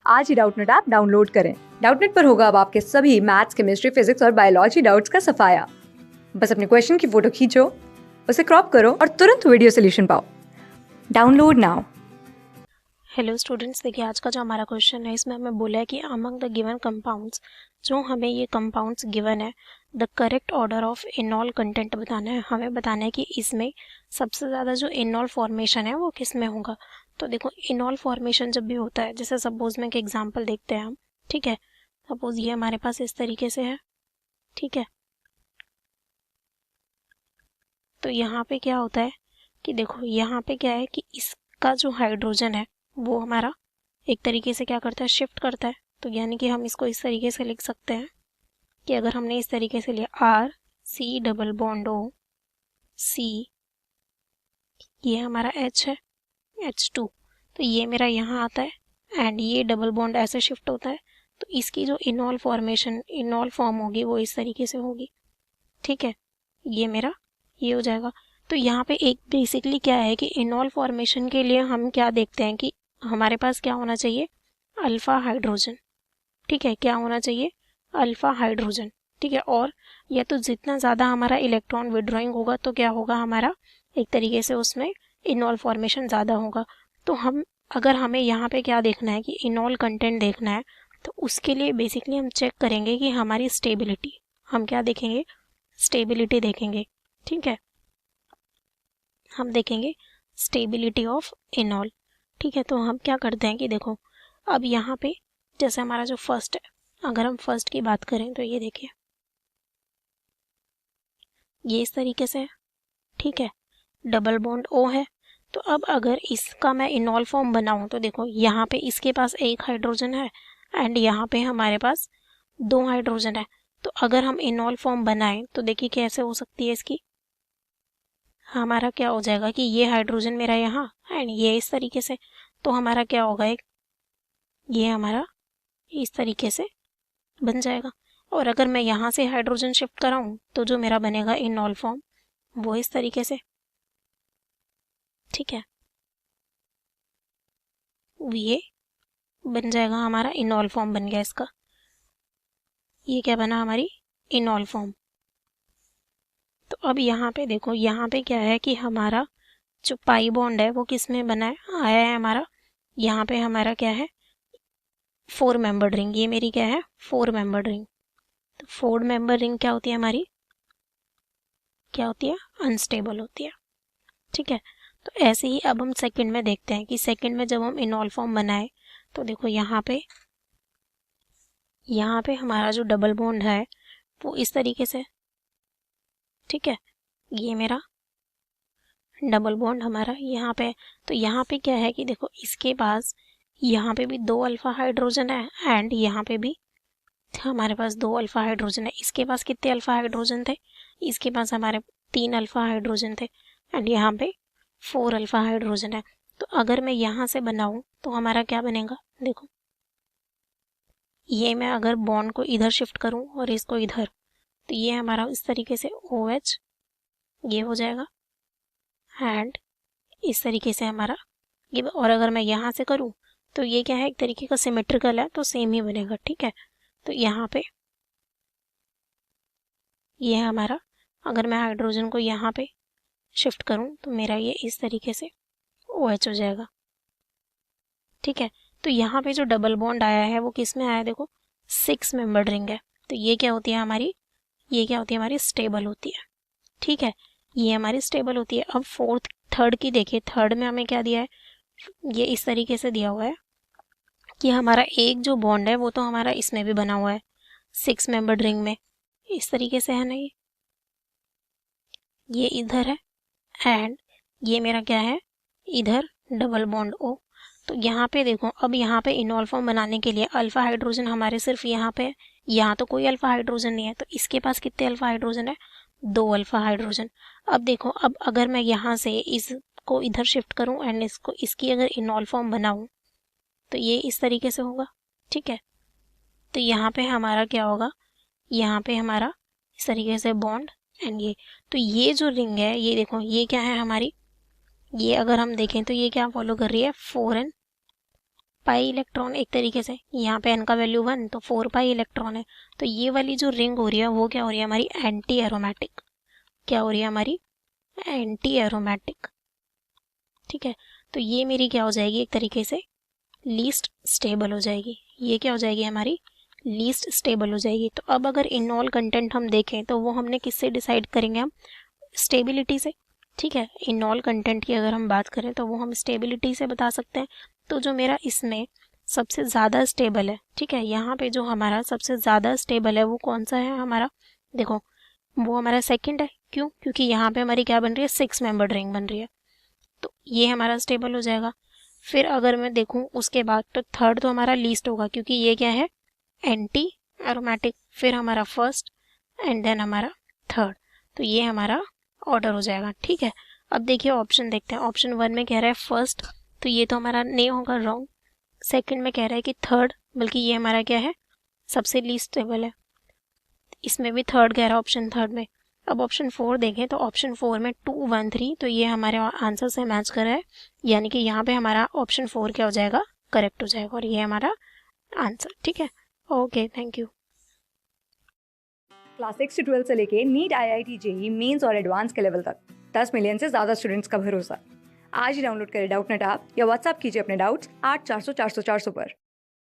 आज ही Doubtnut app download करें। Doubtnut पर होगा अब आपके सभी मैथ्स, केमिस्ट्री, फिजिक्स और बायोलॉजी डाउट्स का सफाया। बस अपने क्वेश्चन की फोटो खींचो, उसे क्रॉप करो और तुरंत वीडियो सोल्यूशन पाओ। Download now. हेलो स्टूडेंट्स, देखिए आज का जो हमारा क्वेश्चन है इसमें हमें बोला है कि अमंग द गिवन कंपाउंड्स, जो हमें ये कंपाउंड्स गिवन है, the correct order of इनॉल content बताना है। हमें बताना है कि इसमें सबसे ज़्यादा जो इनॉल फॉर्मेशन है वो किस में होगा। तो देखो, इनॉल फॉर्मेशन जब भी होता है, जैसे सपोज में एक एग्जाम्पल देखते हैं हम। ठीक है, सपोज ये हमारे पास इस तरीके से है। ठीक है, तो यहाँ पे क्या होता है कि देखो, यहाँ पे क्या है कि इसका जो हाइड्रोजन है वो हमारा एक तरीके से क्या करता है, शिफ्ट करता है। तो यानी कि हम इसको इस तरीके से लिख सकते हैं कि अगर हमने इस तरीके से लिया R⁻C⁻O C, ये हमारा H है, H2, तो ये मेरा यहाँ आता है एंड ये डबल बॉन्ड ऐसे शिफ्ट होता है। तो इसकी जो इनॉल फॉर्मेशन, इनॉल फॉर्म होगी वो इस तरीके से होगी। ठीक है, ये मेरा ये हो जाएगा। तो यहाँ पे एक बेसिकली क्या है कि इनॉल फॉर्मेशन के लिए हम क्या देखते हैं कि हमारे पास क्या होना चाहिए, अल्फा हाइड्रोजन। ठीक है, क्या होना चाहिए, अल्फा हाइड्रोजन। ठीक है, और या तो जितना ज़्यादा हमारा इलेक्ट्रॉन विड्रॉइंग होगा तो क्या होगा, हमारा एक तरीके से उसमें इनॉल फॉर्मेशन ज़्यादा होगा। तो हम अगर हमें यहाँ पे क्या देखना है कि इनॉल कंटेंट देखना है, तो उसके लिए बेसिकली हम चेक करेंगे कि हमारी स्टेबिलिटी, हम क्या देखेंगे, स्टेबिलिटी देखेंगे। ठीक है, हम देखेंगे स्टेबिलिटी ऑफ इनॉल। ठीक है, तो हम क्या करते हैं कि देखो, अब यहाँ पे जैसे हमारा जो फर्स्ट है, अगर हम फर्स्ट की बात करें तो ये देखिए, ये इस तरीके से है। ठीक है, डबल बॉन्ड O है। तो अब अगर इसका मैं इनॉल फॉर्म बनाऊं तो देखो, यहाँ पे इसके पास एक हाइड्रोजन है एंड यहाँ पे हमारे पास दो हाइड्रोजन है। तो अगर हम इनॉल फॉर्म बनाएं तो देखिए कैसे हो सकती है इसकी, हमारा क्या हो जाएगा कि ये हाइड्रोजन मेरा यहाँ एंड ये इस तरीके से, तो हमारा क्या होगा, एक ये हमारा इस तरीके से बन जाएगा। और अगर मैं यहाँ से हाइड्रोजन शिफ्ट कराऊं तो जो मेरा बनेगा इनॉल फॉर्म वो इस तरीके से। ठीक है, ये बन जाएगा, हमारा इनॉल फॉर्म बन गया इसका। ये क्या बना, हमारी इनॉल फॉर्म। तो अब यहाँ पे देखो, यहाँ पे क्या है कि हमारा जो पाई बॉन्ड है वो किस में बना है, आया है हमारा, यहाँ पे हमारा क्या है, 4 मेंबर्ड रिंग। ये मेरी क्या है, 4 मेंबर्ड रिंग। तो 4 मेंबर रिंग क्या होती है हमारी, क्या होती है, अनस्टेबल होती है। ठीक है, तो ऐसे ही अब हम सेकंड में देखते हैं कि सेकंड में जब हम इनॉल फॉर्म बनाए तो देखो, यहाँ पे हमारा जो डबल बॉन्ड है वो इस तरीके से। ठीक है, ये मेरा डबल बॉन्ड हमारा यहाँ पे। तो यहाँ पे क्या है कि देखो, इसके पास यहाँ पे भी 2 अल्फा हाइड्रोजन है एंड यहाँ पे भी हमारे पास 2 अल्फा हाइड्रोजन है। इसके पास कितने अल्फा हाइड्रोजन थे, इसके पास हमारे 3 अल्फा हाइड्रोजन थे एंड यहाँ पे 4 अल्फा हाइड्रोजन है। तो अगर मैं यहाँ से बनाऊं तो हमारा क्या बनेगा, देखो, ये मैं अगर बॉन्ड को इधर शिफ्ट करूं और इसको इधर, तो ये हमारा इस तरीके से OH ये हो जाएगा एंड इस तरीके से हमारा ये। और अगर मैं यहाँ से करूँ तो ये क्या है, एक तरीके का सिमेट्रिकल है, तो सेम ही बनेगा। ठीक है, तो यहाँ पे ये है हमारा, अगर मैं हाइड्रोजन को यहाँ पे शिफ्ट करूँ तो मेरा ये इस तरीके से OH हो जाएगा। ठीक है, तो यहाँ पे जो डबल बॉन्ड आया है वो किस में आया, देखो 6 मेंबर्ड रिंग है। तो ये क्या होती है हमारी, ये क्या होती है हमारी, स्टेबल होती है। ठीक है, ये हमारी स्टेबल होती है। अब फोर्थ, थर्ड की देखिए, थर्ड में हमें क्या दिया है, ये इस तरीके से दिया हुआ है कि हमारा एक जो बॉन्ड है वो तो हमारा इसमें भी बना हुआ है 6 मेंबर्ड रिंग में, इस तरीके से है ना, ये इधर है एंड ये मेरा क्या है, इधर डबल बॉन्ड O। तो यहाँ पे देखो, अब यहाँ पे इनॉल फॉर्म बनाने के लिए अल्फा हाइड्रोजन हमारे सिर्फ यहाँ पे, यहाँ तो कोई अल्फा हाइड्रोजन नहीं है, तो इसके पास कितने अल्फा हाइड्रोजन है, 2 अल्फा हाइड्रोजन। अब देखो, अब अगर मैं यहाँ से इसको इधर शिफ्ट करूँ एंड इसको, इसकी अगर इनॉल फॉर्म बनाऊँ तो ये इस तरीके से होगा। ठीक है, तो यहाँ पे हमारा क्या होगा, यहाँ पे हमारा इस तरीके से बॉन्ड एंड ये। तो ये जो रिंग है, ये देखो, ये क्या है हमारी, ये अगर हम देखें तो ये क्या फॉलो कर रही है, 4n पाई इलेक्ट्रॉन एक तरीके से, यहाँ पे n का वैल्यू 1 तो 4 पाई इलेक्ट्रॉन है। तो ये वाली जो रिंग हो रही है वो क्या हो रही है हमारी एंटी एरोमेटिक। क्या हो रही है हमारी एंटी एरोमेटिक। ठीक है, तो ये मेरी क्या हो जाएगी एक तरीके से लीस्ट स्टेबल हो जाएगी। ये क्या हो जाएगी हमारी लीस्ट स्टेबल हो जाएगी। तो अब अगर इनऑल कंटेंट हम देखें तो वो हमने किससे डिसाइड करेंगे हम स्टेबिलिटी से। ठीक है, इनऑल कंटेंट की अगर हम बात करें तो वो हम स्टेबिलिटी से बता सकते हैं। तो जो मेरा इसमें सबसे ज़्यादा स्टेबल है, ठीक है, यहाँ पे जो हमारा सबसे ज़्यादा स्टेबल है वो कौन सा है हमारा, देखो वो हमारा सेकंड है। क्यों? क्योंकि यहाँ पे हमारी क्या बन रही है 6 मेंबर्ड रिंग बन रही है, तो ये हमारा स्टेबल हो जाएगा। फिर अगर मैं देखूँ उसके बाद तो थर्ड तो हमारा लीस्ट होगा क्योंकि ये क्या है एंटी एरोमेटिक। फिर हमारा फर्स्ट एंड देन हमारा थर्ड, तो ये हमारा ऑर्डर हो जाएगा। ठीक है, अब देखिए ऑप्शन देखते हैं। ऑप्शन 1 में कह रहा है फर्स्ट, तो ये तो हमारा नहीं होगा, रॉन्ग। सेकंड में कह रहा है कि थर्ड, बल्कि ये हमारा क्या है सबसे लीस्ट स्टेबल है, इसमें भी थर्ड कह रहा है ऑप्शन थर्ड में। अब ऑप्शन 4 देखें तो ऑप्शन 4 में 2 1 3, तो ये हमारे आंसर से मैच कर रहा है, यानी कि यहाँ पे हमारा ऑप्शन 4 क्या हो जाएगा करेक्ट हो जाएगा और ये हमारा आंसर। ठीक है, ओके, थैंक यू। क्लास 6 से 12 से लेके नीट, IIT, JEE मेंस और एडवांस के लेवल तक 10 मिलियन से ज़्यादा स्टूडेंट्स का भरोसा। आज ही डाउनलोड करें डाउटनेट ऐप या व्हाट्सएप कीजिए अपने डाउट्स 8400 400 400 पर।